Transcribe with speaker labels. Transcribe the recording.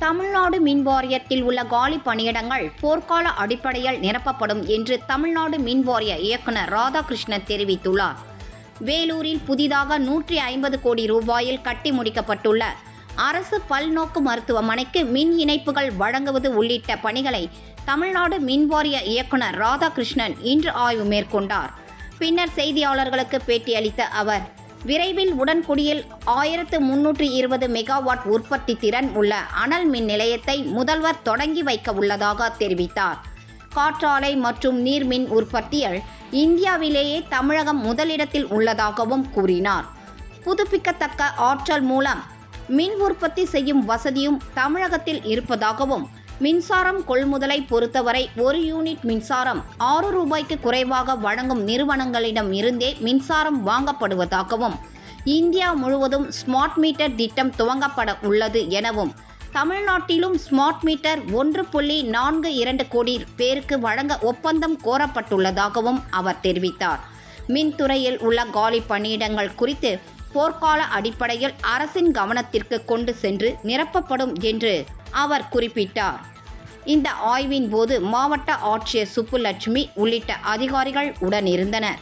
Speaker 1: தமிழ்நாடு மின் வாரியத்தில் உள்ள காலி பணியிடங்கள் போர்க்கால அடிப்படையில் நிரப்பப்படும் என்று தமிழ்நாடு மின் வாரிய இயக்குநர் ராதாகிருஷ்ணன் தெரிவித்துள்ளார். வேலூரில் புதிதாக 150 கோடி ரூபாயில் கட்டி முடிக்கப்பட்டுள்ள அரசு பல்நோக்கு மருத்துவமனைக்கு மின் இணைப்புகள் வழங்குவது உள்ளிட்ட பணிகளை தமிழ்நாடு மின் வாரிய இயக்குநர் ராதாகிருஷ்ணன் இன்று ஆய்வு மேற்கொண்டார். பின்னர் செய்தியாளர்களுக்கு பேட்டியளித்த அவர், விரைவில் உடன்குடியில் 1320 மெகாவாட் உற்பத்தி திறன் உள்ள அனல் மின் நிலையத்தை முதல்வர் தொடங்கி வைக்க உள்ளதாக தெரிவித்தார். காற்றாலை மற்றும் நீர்மின் உற்பத்தியில் இந்தியாவிலேயே தமிழகம் முதலிடத்தில் உள்ளதாகவும் கூறினார். புதுப்பிக்கத்தக்க ஆற்றல் மூலம் மின் உற்பத்தி செய்யும் வசதியும் தமிழகத்தில் இருப்பதாகவும், மின்சாரம் கொள்முதலை பொறுத்தவரை 1 யூனிட் மின்சாரம் 6 ரூபாய்க்கு குறைவாக வழங்கும் நிறுவனங்களிடம் இருந்தே மின்சாரம் வாங்கப்படுவதாகவும், இந்தியா முழுவதும் ஸ்மார்ட் மீட்டர் திட்டம் துவங்கப்பட உள்ளது எனவும், தமிழ்நாட்டிலும் ஸ்மார்ட் மீட்டர் 1.42 கோடி பேருக்கு வழங்க ஒப்பந்தம் கோரப்பட்டுள்ளதாகவும் அவர் தெரிவித்தார். மின்துறையில் உள்ள காலி பணியிடங்கள் குறித்து போர்க்கால அடிப்படையில் அரசின் கவனத்திற்கு கொண்டு சென்று நிரப்பப்படும் என்று அவர் குறிப்பிட்டார். இந்த ஆய்வின் போது மாவட்ட ஆட்சியர் சுப்புலட்சுமி உள்ளிட்ட அதிகாரிகள் உடனிருந்தனர்.